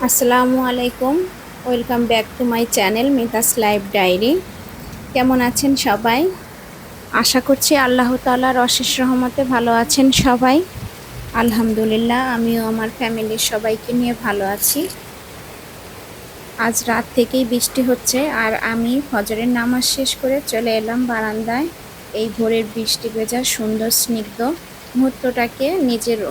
আসসালামু আলাইকুম। Welcome back to my channel Mita's life diary. কেমন আছেন সবাই? আশা করছি আল্লাহ তাআলার অশেষ রহমতে ভালো আছেন সবাই। আলহামদুলিল্লাহ, আমিও আমার ফ্যামিলির সবাইকে নিয়ে ভালো আছি। আজ রাত থেকেই বৃষ্টি হচ্ছে আর আমি ফজরের নামাজ শেষ করে চলে এলাম বারান্দায়। এই ভোরের বৃষ্টি ভেজা সুন্দর স্নিগ্ধ মুহূর্তটাকে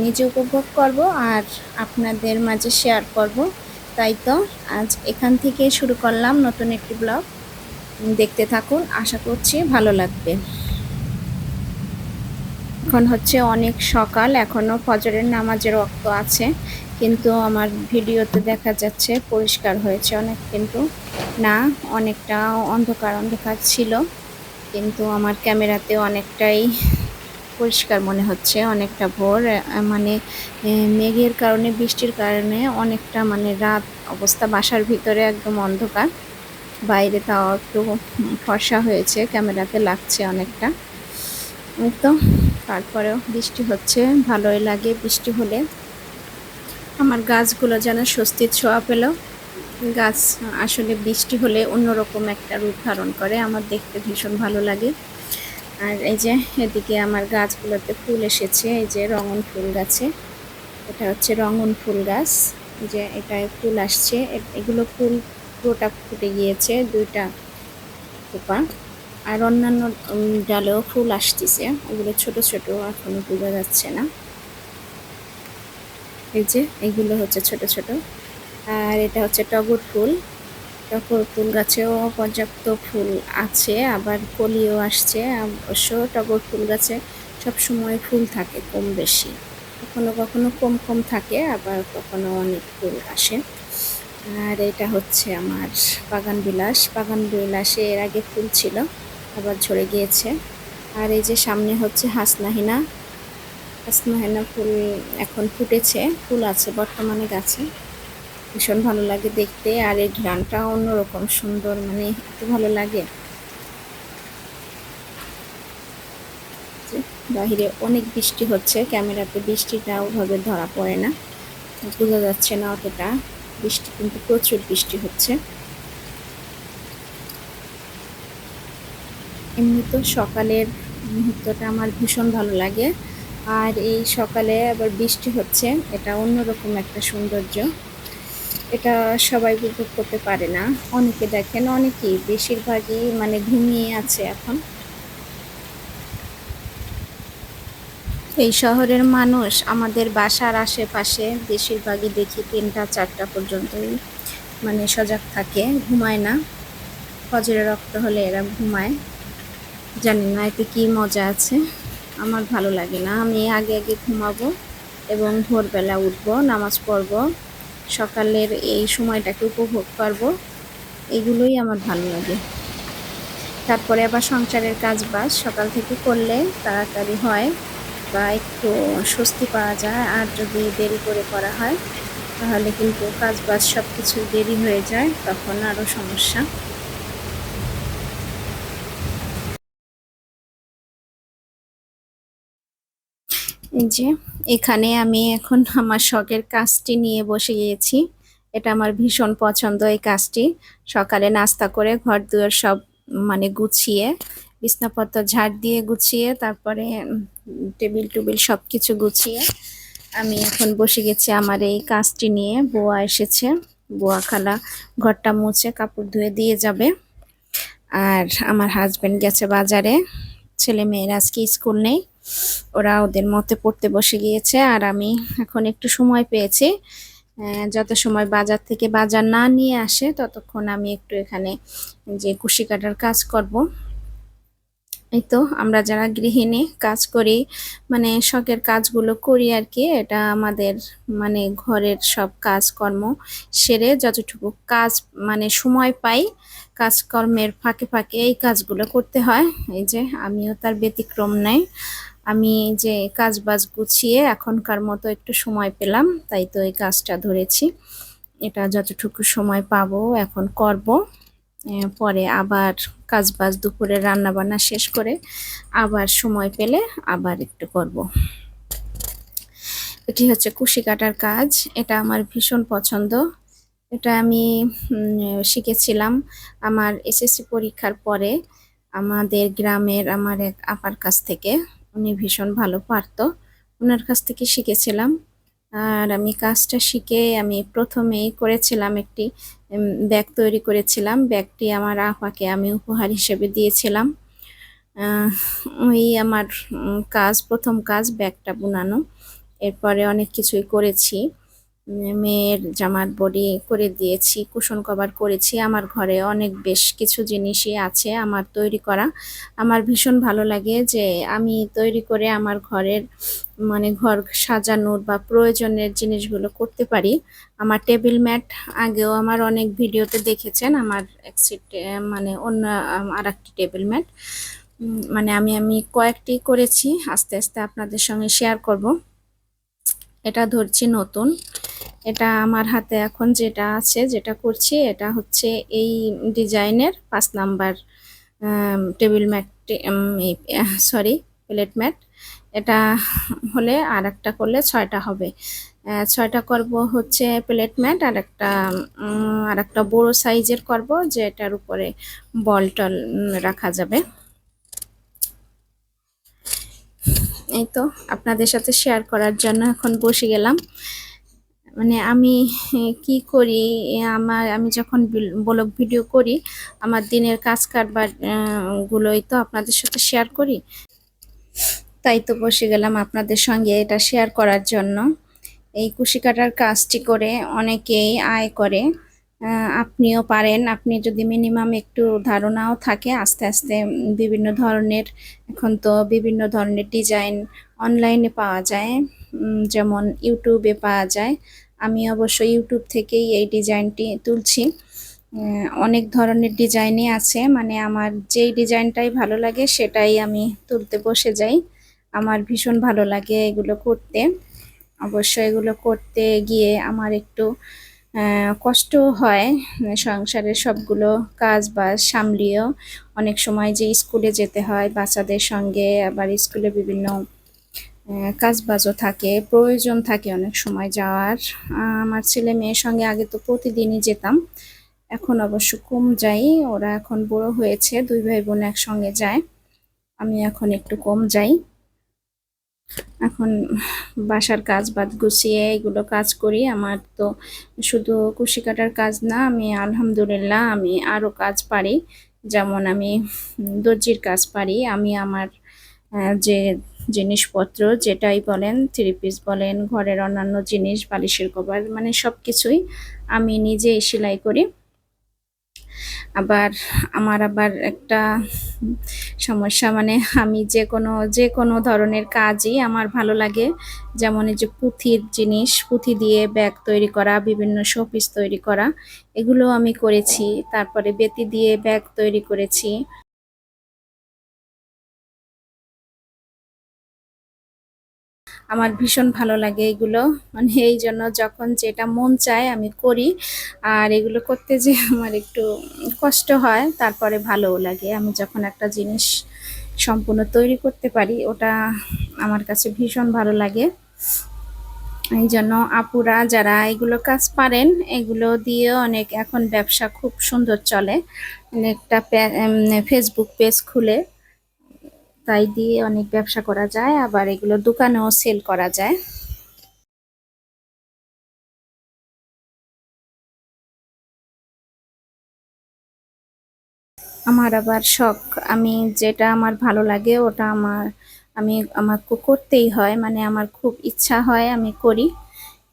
নিজে উপভোগ করব আর আপনাদের মাঝে শেয়ার করব। তাই তো আজ এখান থেকে শুরু করলাম নতুন একটি ব্লগ। দেখতে থাকুন, আশা করছি ভালো লাগবে। এখন হচ্ছে অনেক সকাল, এখনও ফজরের নামাজের ওয়াক্ত আছে, কিন্তু আমার ভিডিওতে দেখা যাচ্ছে পরিষ্কার হয়েছে অনেক, কিন্তু না, অনেকটা অন্ধকার অন্ধকার ছিল, কিন্তু আমার ক্যামেরাতে অনেকটাই পরিষ্কার মনে হচ্ছে। অনেকটা ভোর, মানে মেঘের কারণে, বৃষ্টির কারণে অনেকটা মানে রাত অবস্থা, বাসার ভিতরে একদম অন্ধকার, বাইরে তাও একটু ফর্সা হয়েছে, ক্যামেরাতে লাগছে অনেকটা। তো তারপরেও বৃষ্টি হচ্ছে, ভালোই লাগে বৃষ্টি হলে। আমার গাছগুলো যেন স্বস্তির ছোঁয়া পেল। গাছ আসলে বৃষ্টি হলে অন্যরকম একটা রূপ ধারণ করে, আমার দেখতে ভীষণ ভালো লাগে। আর এই যে এদিকে আমার গাছগুলোতে ফুল এসেছে, এই যে রঙন ফুল গাছে, এটা হচ্ছে রঙন ফুল গাছ, যে এটায় ফুল আসছে, এগুলো ফুল পুরোটা ফুটে গিয়েছে, দুইটা থোপা। আর অন্যান্য ডালেও ফুল আসতেছে, ওগুলো ছোট ছোট, এখনো বোঝা যাচ্ছে না। এই যে এইগুলো হচ্ছে ছোট ছোট। আর এটা হচ্ছে টগর ফুল। টগর ফুল গাছেও পর্যাপ্ত ফুল আছে, আবার কলিও আসছে। অবশ্য টগর ফুল গাছে সবসময় ফুল থাকে কম বেশি, কখনো কখনো কম কম থাকে, আবার কখনো অনেক ফুল আসে। আর এটা হচ্ছে আমার বাগান বিলাস। বাগান বিলাসে এর আগে ফুল ছিল, আবার ঝরে গিয়েছে। আর এই যে সামনে হচ্ছে হাসনাহিনা। হাসনাহিনা ফুল এখন ফুটেছে, ফুল আছে বর্তমানে গাছে, ভীষণ ভালো লাগে দেখতে। আর এই ঘ্রাণটা অন্যরকম সুন্দর, মানে এত ভালো লাগে। বাহিরে অনেক বৃষ্টি হচ্ছে, ক্যামেরাতে বৃষ্টিটা ওভাবে ধরা পড়ে না, বোঝা যাচ্ছে না অতটা বৃষ্টি, কিন্তু প্রচুর বৃষ্টি হচ্ছে। এমনি তো সকালের মুহূর্তটা আমার ভীষণ ভালো লাগে, আর এই সকালে আবার বৃষ্টি হচ্ছে, এটা অন্যরকম একটা সৌন্দর্য। এটা সবাই উপভোগ করতে পারে না, অনেকে দেখেন, অনেকেই, বেশিরভাগই মানে ঘুমিয়ে আছে এখন। এই শহরের মানুষ আমাদের বাসার আশেপাশে বেশিরভাগই দেখি 3টা 4টা পর্যন্তই মানে সজাগ থাকে, ঘুমায় না। ফজরের রক্ত হলে এরা ঘুমায়, জানি না এতে কি মজা আছে, আমার ভালো লাগে না। আমি আগে আগে ঘুমাবো এবং ভোরবেলা উঠবো, নামাজ পড়বো, সকালের এই সময়টাকে উপভোগ করবো, এগুলোই আমার ভালো লাগে। তারপরে আবার সংসারের কাজ বাজ সকাল থেকে করলে তাড়াতাড়ি হয় বা একটু স্বস্তি পাওয়া যায়, আর যদি দেরি করে করা হয় তাহলে কিন্তু কাজ বাজ সব কিছু দেরি হয়ে যায়, তখন আরও সমস্যা। এই যে এখানে আমি এখন আমার শখের কাজটি নিয়ে বসে গিয়েছি। এটা আমার ভীষণ পছন্দ এই কাজটি। সকালে নাস্তা করে ঘর দুয়ার সব মানে গুছিয়ে, বিছনাপত্র ঝাড় দিয়ে গুছিয়ে, তারপরে টেবিল টুবিল সব কিছু গুছিয়ে আমি এখন বসে গেছি আমার এই কাজটি নিয়ে। বুয়া এসেছে, বুয়া খালা ঘরটা মুছে কাপড় ধুয়ে দিয়ে যাবে। আর আমার হাজবেন্ড গেছে বাজারে, ছেলে মেয়েরা আজকে স্কুল নেই, ওরা ওদের মতে পড়তে বসে গিয়েছে। আর আমি এখন একটু সময় পেয়েছি, যত সময় বাজার থেকে বাজার না নিয়ে আসে ততক্ষণ আমি একটু এখানে যে কুশি কাটার কাজ করব। এই তো আমরা যারা গৃহিণী কাজ করি, মানে শখের কাজগুলো করি আর কি, এটা আমাদের মানে ঘরের সব কাজকর্ম সেরে যতটুকু কাজ মানে সময় পাই, কাজকর্মের ফাঁকে ফাঁকে এই কাজগুলো করতে হয়। এই যে আমিও তার ব্যতিক্রম নাই, আমি যে কাজ বাজ গুছিয়ে এখনকার মতো একটু সময় পেলাম, তাই তো এই কাজটা ধরেছি। এটা যতটুকু সময় পাবো এখন করব, পরে আবার কাজ বাজ দুপুরে রান্না বান্না শেষ করে আবার সময় পেলে আবার একটু করব। এটি হচ্ছে কুশি কাটার কাজ, এটা আমার ভীষণ পছন্দ। এটা আমি শিখেছিলাম আমার এসএসসি পরীক্ষার পরে আমাদের গ্রামের আমার এক আপার কাছ থেকে। উনি ভীষণ ভালো পারতো, ওনার কাছ থেকে শিখেছিলাম। আর আমি কাজটা শিখে আমি প্রথমেই করেছিলাম একটি ব্যাগ তৈরি করেছিলাম। ব্যাগটি আমার আপাকে আমি উপহার হিসেবে দিয়েছিলাম। আহ, ওই আমার প্রথম কাজ ব্যাগটা বুনানো। এরপরে অনেক কিছুই করেছি। মেয়ের জামার বডি করে দিয়েছি, কুশন কভার করেছি। আমার ঘরে অনেক বেশ কিছু জিনিসই আছে আমার তৈরি করা। আমার ভীষণ ভালো লাগে যে আমি তৈরি করে আমার ঘরের ঘর সাজানোর বা প্রয়োজনের জিনিসগুলো করতে পারি। আমার টেবিল ম্যাট আগেও আমার অনেক ভিডিওতে দেখেছেন। আমার এক সিট অন্য আর একটি টেবিল ম্যাট আমি কয়েকটি করেছি, আস্তে আস্তে আপনাদের সঙ্গে শেয়ার করব। এটা ধরছি নতুন, এটা আমার হাতে এখন যেটা আছে, যেটা করছি, এটা হচ্ছে এই ডিজাইনের 5 number table mat, sorry plate mat. এটা হলে আর একটা করলে 6টা হবে। 6টা করব হচ্ছে প্লেট ম্যাট। আর একটা বড় সাইজের করব, যেটার উপরে বল টল রাখা যাবে। এই তো আপনাদের সাথে শেয়ার করার জন্য এখন বসে গেলাম। আমি কি করি, আমি যখন ব্লগ ভিডিও করি আমার দিনের কাজ কারবার গুলোই তো আপনাদের সাথে শেয়ার করি। তাই তো বসে গেলাম আপনাদের সঙ্গে এটা শেয়ার করার জন্য। এই কুশি কাটার কাজটি করে অনেকেই আয় করে। আপনিও পারেন, আপনি যদি মিনিমাম একটু ধারণাও থাকে, আস্তে আস্তে বিভিন্ন ধরনের, এখন তো বিভিন্ন ধরনের ডিজাইন অনলাইনে পাওয়া যায়, যেমন ইউটিউবে পাওয়া যায়। আমি অবশ্য ইউটিউব থেকেই এই ডিজাইনটি তুলছি। অনেক ধরনের ডিজাইনই আছে, আমার যেই ডিজাইনটাই ভালো লাগে সেটাই আমি তুলতে বসে যাই। আমার ভীষণ ভালো লাগে এগুলো করতে। অবশ্য এগুলো করতে গিয়ে আমার একটু কষ্ট হয়, সংসারের সবগুলো কাজ বাজ সামলিয়েও অনেক সময় যে স্কুলে যেতে হয় বাচ্চাদের সঙ্গে, আবার স্কুলে বিভিন্ন কাজ বাজও থাকে, প্রয়োজন থাকে অনেক সময় যাওয়ার। আমার ছেলে মেয়ের সঙ্গে আগে তো প্রতিদিনই যেতাম, এখন অবশ্য কম যাই। ওরা এখন বড় হয়েছে, 2 ভাই বোন একসঙ্গে যায়, আমি এখন একটু কম যাই। এখন বাসার কাজ বাদ গুছিয়ে এগুলো কাজ করি। আমার তো শুধু কুশি কাটার কাজ না, আমি আলহামদুলিল্লাহ আমি আরও কাজ পারি। যেমন আমি দর্জির কাজ পারি। আমি আমার যে জিনিসপত্র যেটাই বলেন, 3 পিস বলেন, ঘরের অন্যান্য জিনিস, বালিশের কভার, সব কিছুই আমি নিজেই সেলাই করি। আবার একটা সমস্যা, আমি যে কোনো ধরনের কাজই আমার ভালো লাগে। যেমন এই যে পুঁথির জিনিস, পুঁথি দিয়ে ব্যাগ তৈরি করা, বিভিন্ন শোপিস তৈরি করা, এগুলো আমি করেছি। তারপরে বেতি দিয়ে ব্যাগ তৈরি করেছি। আমার ভীষণ ভালো লাগে এগুলো, এই জন্য যখন যেটা মন চায় আমি করি। আর এগুলো করতে যে আমার একটু কষ্ট হয়, তারপরে ভালোও লাগে। আমি যখন একটা জিনিস সম্পূর্ণ তৈরি করতে পারি, ওটা আমার কাছে ভীষণ ভালো লাগে। এই জন্য আপুরা যারা এগুলো কাজ পারেন, এগুলো দিয়ে অনেক এখন ব্যবসা খুব সুন্দর চলে। একটা ফেসবুক পেজ খুলে তাই দিয়ে অনেক ব্যবসা করা যায়, আবার এগুলো দোকানেও সেল করা যায়। আমার আবার শখ, আমি যেটা আমার ভালো লাগে ওটা আমার করতেই হয়, আমার খুব ইচ্ছা হয় আমি করি।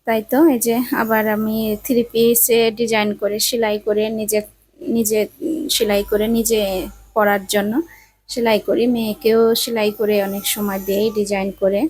তাই তো এই যে আবার আমি 3 পিসে ডিজাইন করে সেলাই করে নিজে নিজে সেলাই করে নিজে পরার জন্য সেলাই করি, মেয়েকেও সেলাই করে অনেক সময় দেই ডিজাইন করে।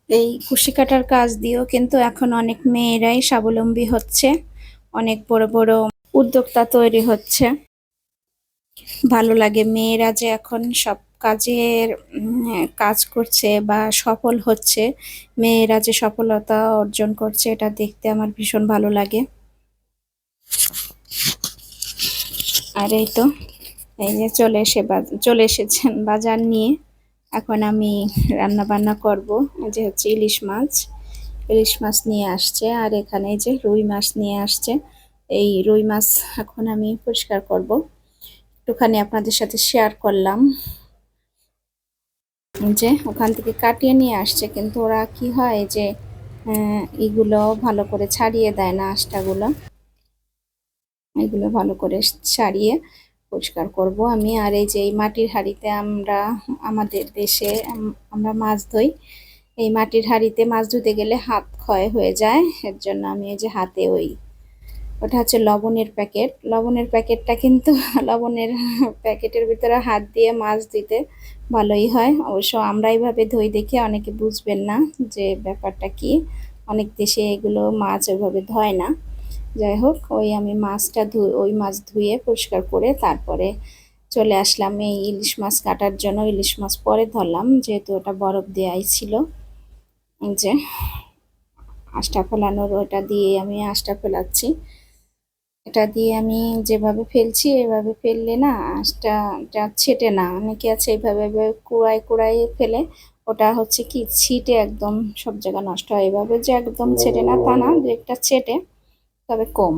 এই কুশি কাটার কাজ দিয়েও কিন্তু এখন অনেক মেয়েরাই স্বাবলম্বী হচ্ছে, অনেক বড় বড় উদ্যোক্তা তৈরি হচ্ছে। ভালো লাগে মেয়েরা যে এখন সব কাজের কাজ করছে বা সফল হচ্ছে, মেয়েরা যে সফলতা অর্জন করছে এটা দেখতে আমার ভীষণ ভালো লাগে। আর এই তো এই যে চলে এসেছেন বাজার নিয়ে। এখন আমি রান্না বান্না করব। এই যে হচ্ছে ইলিশ মাছ নিয়ে আসছে, আর এখানে এই যে রুই মাছ নিয়ে আসছে। এই রুই মাছ এখন আমি পরিষ্কার করব, একটুখানি আপনাদের সাথে শেয়ার করলাম। যে ওখান থেকে কাটিয়ে নিয়ে আসছে, কিন্তু ওরা কি হয় যে এগুলো ভালো করে ছাড়িয়ে দেয় না, আঁশটাগুলো। এগুলো ভালো করে ছাড়িয়ে পরিষ্কার করব আমি। আর এই যে এই মাটির হাঁড়িতে আমাদের দেশে আমরা মাছ ধুই। এই মাটির হাঁড়িতে মাছ ধুতে গেলে হাত ক্ষয় হয়ে যায়, এর জন্য আমি এই যে হাতে ওটা হচ্ছে লবণের প্যাকেট। লবণের প্যাকেটটা কিন্তু লবণের প্যাকেটের ভিতরে হাত দিয়ে মাছ দিতে ভালোই হয়। অবশ্য আমরা এইভাবে ধুই দেখে অনেকে বুঝবেন না যে ব্যাপারটা কি। অনেক দেশে এগুলো মাছ ওইভাবে ধয় না। যাই হোক, আমি ওই মাছ ধুয়ে পরিষ্কার করে তারপরে চলে আসলাম এই ইলিশ মাছ কাটার জন্য। ইলিশ মাছ পরে ধরলাম, যেহেতু ওটা বরফ দেওয়াই ছিল। এই যে আঁশটা ফেলানোর ওটা দিয়ে আমি আঁশটা ফেলাচ্ছি। এটা দিয়ে আমি যেভাবে ফেলছি এভাবে ফেললে না আঁশটা ছেটে না। অনেকে আছে এইভাবে কুড়ায় কুড়ায় ফেলে, ওটা হচ্ছে কি ছিটে একদম সব জায়গা নষ্ট হয়। এভাবে যে একদম ছেটে না তা না, দু একটা ছেটে, তবে কম।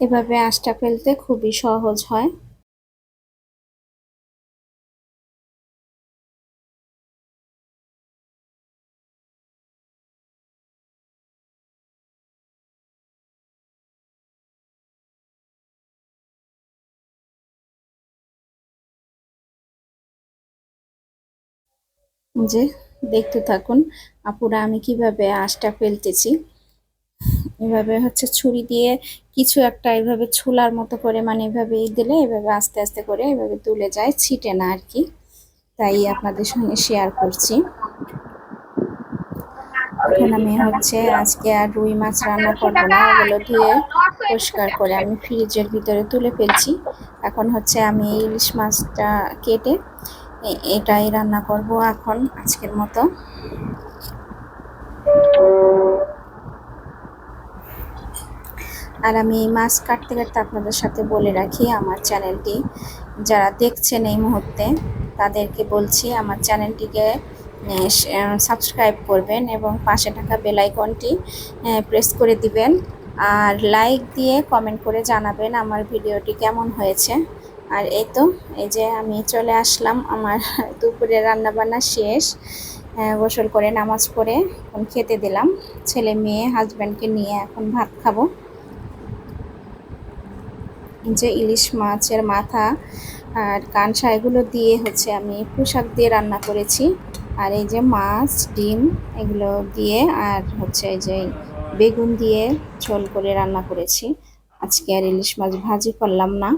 এভাবে আঁশটা ফেলতে খুবই সহজ হয়। যে দেখতে থাকুন আপুরা আমি কিভাবে আঁশটা ফেলতেছি। এভাবে হচ্ছে ছুরি দিয়ে কিছু একটা এভাবে ছোলার মতো করে, মানে এভাবে দিলে এভাবে আস্তে আস্তে করে এভাবে তুলে যায়, ছিটে না আর কি। তাই আপনাদের সঙ্গে শেয়ার করছি। এখন আমি হচ্ছে আজকে আর রুই মাছ রান্না করব না, ওগুলো ধুয়ে পরিষ্কার করে আমি ফ্রিজের ভিতরে তুলে ফেলছি। এখন হচ্ছে আমি ইলিশ মাছটা কেটে এটাই রান্না করব এখন আজকের মতো। আর আমি মাছ কাটতে কাটতে আপনাদের সাথে বলে রাখি, আমার চ্যানেলটি যারা দেখছেন এই মুহূর্তে তাদেরকে বলছি আমার চ্যানেলটিকে সাবস্ক্রাইব করবেন এবং পাশে থাকা বেল আইকনটি প্রেস করে দিবেন। আর লাইক দিয়ে কমেন্ট করে জানাবেন আমার ভিডিওটি কেমন হয়েছে। আর এই যে আমি চলে আসলাম, আমার দুপুরে রান্নাবান্না শেষ। গোসল করে নামাজ পড়ে এখন খেতে দিলাম। ছেলে মেয়ে হাজব্যান্ডকে নিয়ে এখন ভাত খাবো। যে ইলিশ মাছের মাথা আর কানসা এগুলো দিয়ে হচ্ছে আমি পুঁইশাক দিয়ে রান্না করেছি। আর এই যে মাছ ডিম এগুলো দিয়ে, আর হচ্ছে এই যে বেগুন দিয়ে ঝোল করে রান্না করেছি। আজকে আর ইলিশ মাছ ভাজি করলাম না।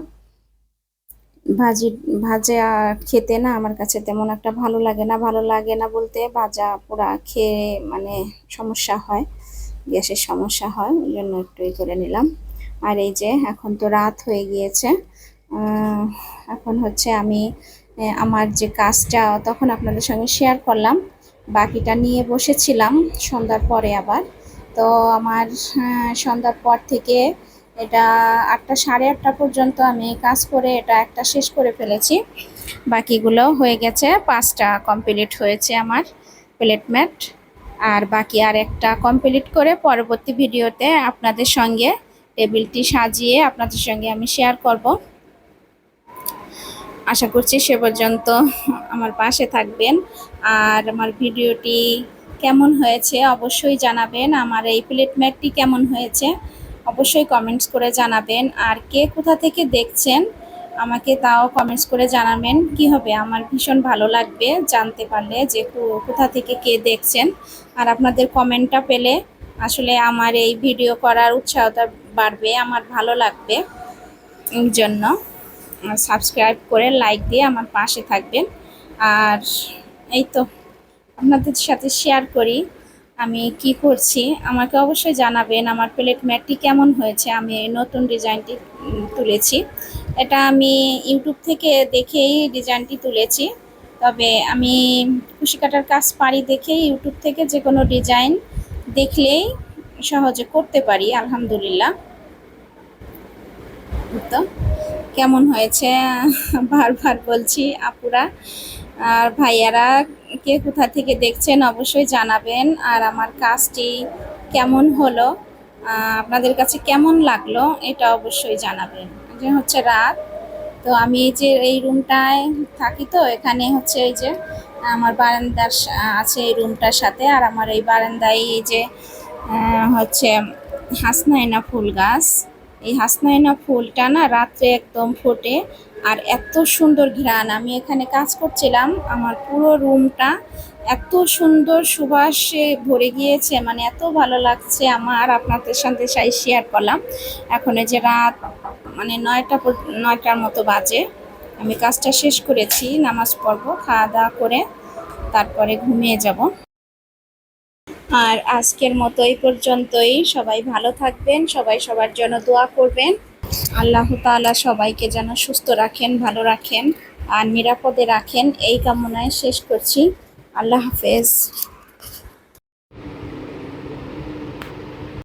ভাজি ভাজা খেতে না আমার কাছে তেমন একটা ভালো লাগে না। ভালো লাগে না বলতে ভাজা পোড়া খেয়ে মানে সমস্যা হয়, গ্যাসের সমস্যা হয়, ওই জন্য একটু করে নিলাম। আর এই যে এখন তো রাত হয়ে গিয়েছে। এখন হচ্ছে আমি আমার যে কাজটা তখন আপনাদের সঙ্গে শেয়ার করলাম, বাকিটা নিয়ে বসেছিলাম সন্ধ্যার পরে আবার। তো আমার সন্ধ্যার পর থেকে এটা 8টা সাড়ে 8টা পর্যন্ত আমি কাজ করে এটা একটা শেষ করে ফেলেছি। বাকিগুলো হয়ে গেছে, 5টা কমপ্লিট হয়েছে আমার প্লেট ম্যাট। আর বাকি আর একটা কমপ্লিট করে পরবর্তী ভিডিওতে আপনাদের সঙ্গে টেবিলটি সাজিয়ে আপনাদের সঙ্গে আমি শেয়ার করব। আশা করছি সে পর্যন্ত আমার পাশে থাকবেন। আর আমার ভিডিওটি কেমন হয়েছে অবশ্যই জানাবেন। আমার এই প্লেট ম্যাটটি কেমন হয়েছে অবশ্যই কমেন্টস করে জানাবেন। আর কে কোথা থেকে দেখছেন আমাকে তাও কমেন্টস করে জানাবেন, কি হবে আমার ভীষণ ভালো লাগবে জানতে পারলে যে কোথা থেকে কে দেখছেন। আর আপনাদের কমেন্টটা পেলে আসলে আমার এই ভিডিও করার উৎসাহটা বাড়বে, আমার ভালো লাগবে। এই জন্য সাবস্ক্রাইব করে লাইক দিয়ে আমার পাশে থাকবেন। আর এই তো আপনাদের সাথে শেয়ার করি আমি কি করছি। আমাকে অবশ্যই জানাবেন আমার প্লেট ম্যাটটি কেমন হয়েছে। আমি এই নতুন ডিজাইনটি তুলেছি। এটা আমি ইউটিউব থেকে দেখেই ডিজাইনটি তুলেছি। তবে আমি কুশি কাটার কাজ পারি দেখেই ইউটিউব থেকে যে কোনো ডিজাইন দেখলেই সহজে করতে পারি আলহামদুলিল্লাহ। তো কেমন হয়েছে বারবার বলছি আপুরা আর ভাইয়ারা, কে কোথা থেকে দেখছেন অবশ্যই জানাবেন। আর আমার কাজটি কেমন হলো, আপনাদের কাছে কেমন লাগলো এটা অবশ্যই জানাবেন। যে হচ্ছে রাত, তো আমি এই যে এই রুমটায় থাকি, তো এখানে হচ্ছে এই যে আমার বারান্দার আছে এই রুমটার সাথে। আর আমার এই বারান্দায় এই যে হচ্ছে হাসনাইনা ফুল গাছ। এই হাসনাইনা ফুলটা না রাত্রে একদম ফোটে আর এত সুন্দর ঘ্রাণ। আমি এখানে কাজ করছিলাম, আমার পুরো রুমটা এত সুন্দর সুবাসে ভরে গিয়েছে, মানে এত ভালো লাগছে আমার। আপনাদের সাথে শেয়ার করলাম। এখন এই যে রাত মানে 9টার মতো বাজে, আমি কাজটা শেষ করেছি, নামাজ পড়বো, খাওয়া দাওয়া করে তারপরে ঘুমিয়ে যাব। আর আজকের মতো এই পর্যন্তই। সবাই ভালো থাকবেন, সবাই সবার জন্য দোয়া করবেন। আল্লাহ তাআলা সবাইকে যেন সুস্থ রাখেন, ভালো রাখেন আর নিরাপদে রাখেন, এই কামনায় শেষ করছি। আল্লাহ হাফেজ।